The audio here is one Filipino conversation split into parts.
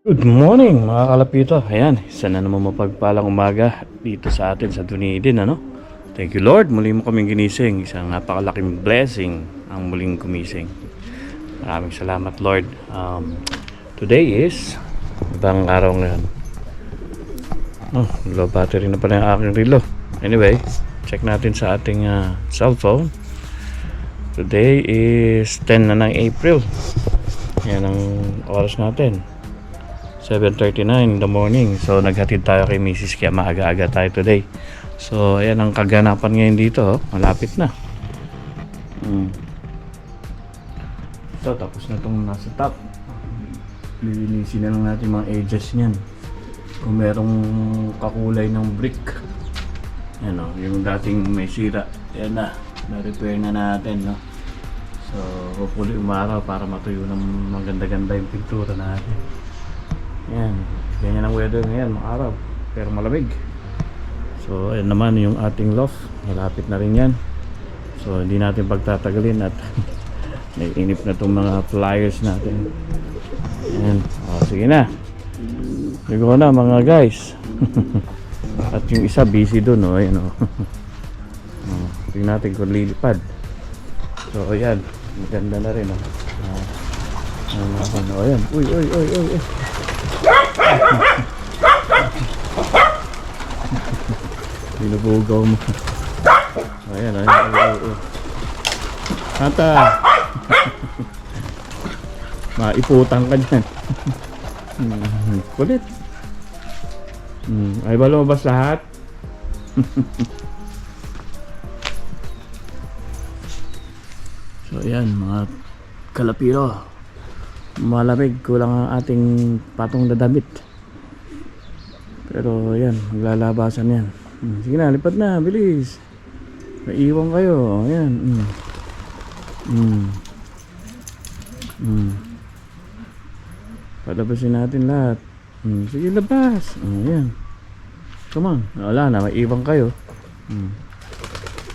Good morning mga kalapito. Ayan, isa na naman mapagpalang umaga dito sa atin sa Dunedin, ano? Thank you Lord, muli mo kaming ginising. Isang napakalaking blessing ang muling gumising. Maraming salamat Lord. Today is ibang araw ngayon. Low battery na pala yung aking relo. Anyway, check natin sa ating cellphone. Today is 10 na ng April. Yan ang oras natin, 7:39 in the morning. So naghatid tayo kay Mrs. kaya maaga-aga tayo today. So ayan ang kaganapan ngayon dito, malapit na. So tapos na itong nasa top. Lilinisin na lang natin mga edges niyan. Kung merong kakulay ng brick, yan o, yung dating may sira, yan na-repair na natin, no? So hopefully umaraw para matuyo ng maganda-ganda yung pintura natin. Yan, ganyan ang weather ngayon, makaraw pero malamig. So ayan naman yung ating loft, malapit na rin yan. So hindi natin pagtatagalin at naiinip na itong mga flyers natin. Ayan, sige na, ligo na mga guys. At yung isa busy dun, ayan o. Tingnan natin kung lilipad. So ayan, maganda na rin ayan, uy. Binubugaw mo. Ayan. Hata. Maiputang ka dyan. Kulit. Ay ba lumabas lahat? So ayan mga kalapiro, malamig, kulang ang ating patong na damit. Pero yan, maglalabasan yan. Sige na, lipat na, bilis. Naiwan kayo, ayan. Palabasin natin lahat. Sige, labas. Ayan. Come on. Wala na, maiwan kayo.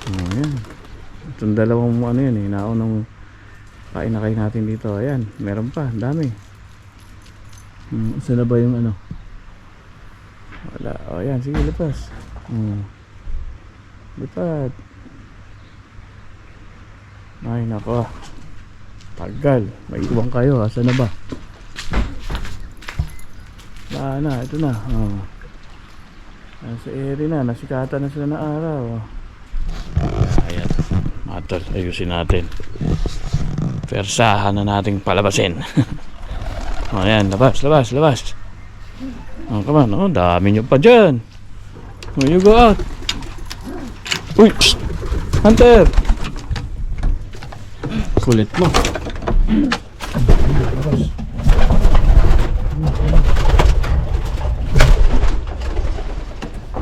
Ayan. Itong dalawang ano yan naunang painakay natin dito. Ayan, meron pa, dami. Saan na ba yung ano? Wala. Ayan, sige, lipas. Lipat. Ay, nako. Tagal. Maiwan kayo. Saan na ba? Na, ito na. Nasa area na. Nasikatan na sila na araw. Ayan. Matol, ayusin natin. Persahan na nating palabasin. Ayan, labas. Come on, dami nyo pa dyan. Will you go out? Uy, psst! Hunter! Kulit mo. Labas.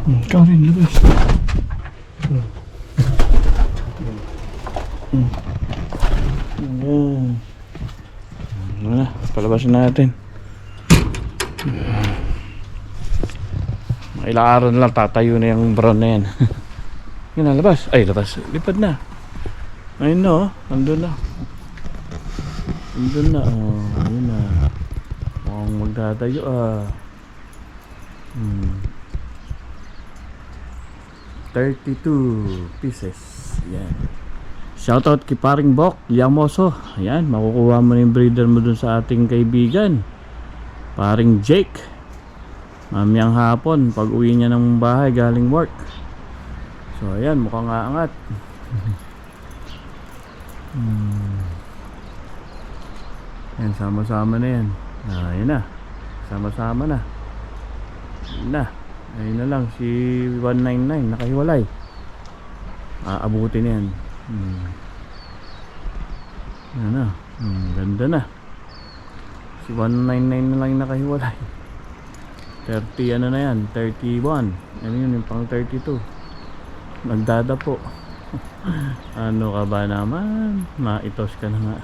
Ikaw rin, labas. Ayan. Wala, palabasin natin. Ilang araw na lang tatayo na yung brown na yan. Yun na, labas. Ay, labas. Lipad na. Ayun na, andun na. Ayun na. Mukhang magtatayo 32 pieces. Yan. Shoutout kay paring Bok Yamoso. Ayan, makukuha mo na yung breeder mo dun sa ating kaibigan paring Jake. Mamayang hapon pag uwi niya ng bahay galing work. So ayan, mukhang aangat. Ayan, sama-sama na yan. Ayan na, sama-sama na. Ayun na lang, si 199 nakahiwalay. Aabutin yan. Ayan na, ganda na. Si 199 na lang yung nakahiwalay. 30 ano na yan, 31. Ano yun, yung pang 32. Nagdada po. Ano ka ba naman? Maitos ka na nga.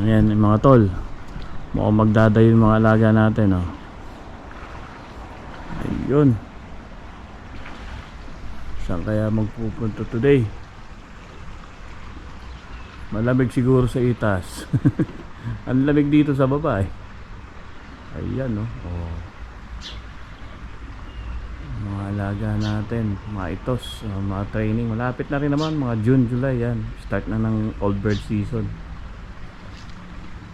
Ayan yung mga tol. Mukhang magdadayo yung mga alaga natin, Ayun. Saan kaya magpupunta today? Malamig siguro sa itas. Ang lamig dito sa baba eh. Ayan no. Oh. Mga alaga natin, mga itos, mga training. Malapit na rin naman, mga June, July yan. Start na ng old bird season.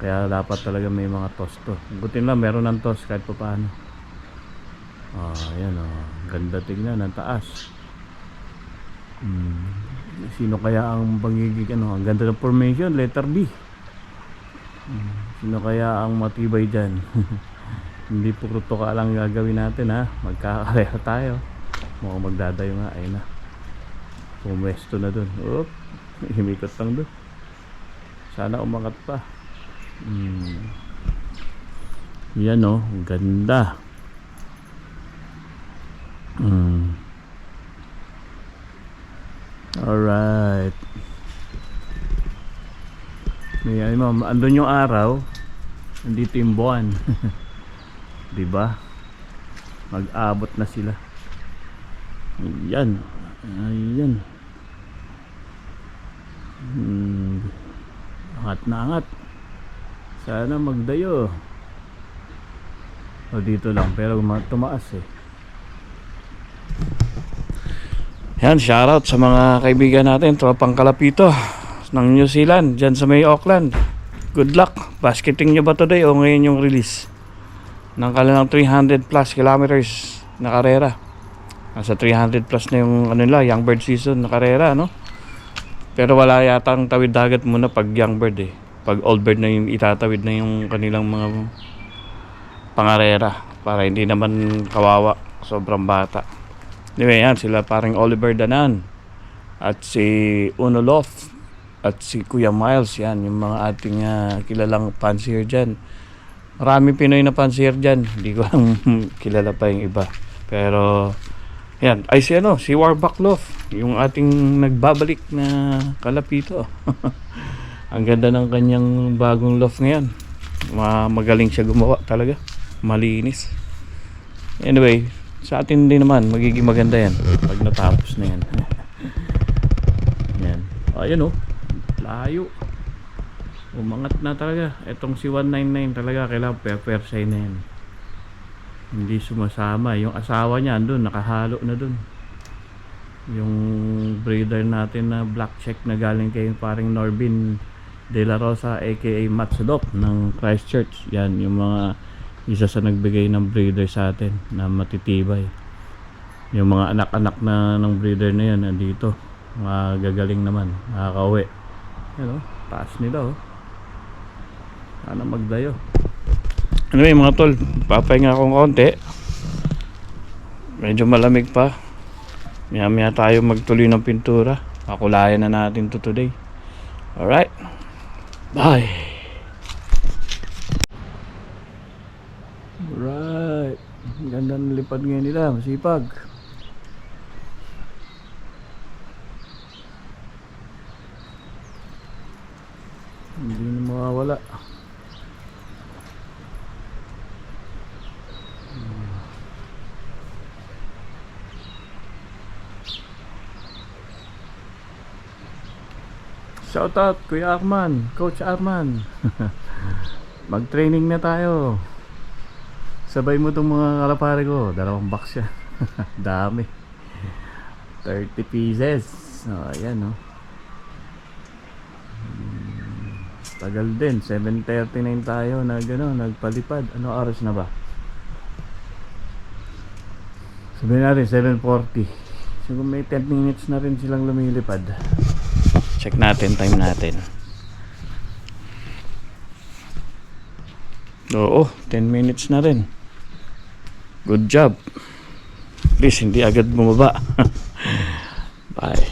Kaya dapat talaga may mga tos to. Butin lang, meron ng tos kahit pa paano. Ayan oh. Ganda tignan, ang taas. Sino kaya ang pagiging ano? Ang ganda ng formation, letter B. Sino kaya ang matibay dyan? Hindi po kruto ka lang gagawin natin ha. Magkakareha tayo. Mukhang magdadayo nga. Ayun na. Pumwesto na dun. Oop. Himikot lang dun. Sana umangat pa. Yan o. Ganda. Alright. May andun yung araw. Nandito yung buwan. Diba? Mag-abot na sila. Ayan. Ayan. Angat na angat. Sana magdayo. O dito lang. Pero tumaas eh. Yan. Shoutout sa mga kaibigan natin. Tropang Kalapito ng New Zealand. Dyan sa may Auckland. Good luck. Basketing nyo ba today o ngayon yung release? Ng kanilang 300 plus kilometers na karera. Nasa 300 plus na yung ano nila, young bird season na karera, no? Pero wala yatang tawid dagat muna pag young bird eh. Pag old bird na yung itatawid na yung kanilang mga pangarera para hindi naman kawawa, sobrang bata. Anyway, yan sila paring Oliver Danan at si Unolof at si Kuya Miles, yan yung mga ating kilalang fancier dyan. Marami Pinoy na fancier dyan. Hindi ko lang kilala pa yung iba. Pero yan, ay si Warbuck Loft, yung ating nagbabalik na kalapito. Ang ganda ng kanyang bagong loft ngayon. Magaling siya gumawa talaga. Malinis. Anyway, sa atin din naman magiging maganda yan pag natapos na yan. Yan. Ayun oh. Layo. Umangat na talaga. Etong si 199 talaga kailangan per-persay na yan. Hindi sumasama. Yung asawa niya andun, nakahalo na dun. Yung breeder natin na black check na galing kay paring Norbin De La Rosa aka Matsudok ng Christchurch. Yan yung mga isa sa nagbigay ng breeder sa atin na matitibay. Yung mga anak-anak na ng breeder na yan nandito. Magagaling naman. Nakakauwi. Yan o. Taas nila o. Sana magdayo. Anyway mga tol, papahinga akong konti. Medyo malamig pa. Maya tayo magtuloy ng pintura. Pakulayan na natin to today. Alright. Bye. Alright. Ganda ng lipad ngayon nila. Masipag. Hindi na mawawala. Shout out Kuya Arman, Coach Arman. Mag-training na tayo. Sabay mo itong mga kalapare ko. 2 box siya. Dami. 30 pieces. Ayan o. Tagal din. 7:39 tayo na gano'n, nagpalipad. Ano oras na ba? Sabihin natin 7:40. So may 10 minutes na rin silang lumilipad. Check natin, time natin. Oo, 10 minutes na rin. Good job. Please, hindi agad bumaba. Bye.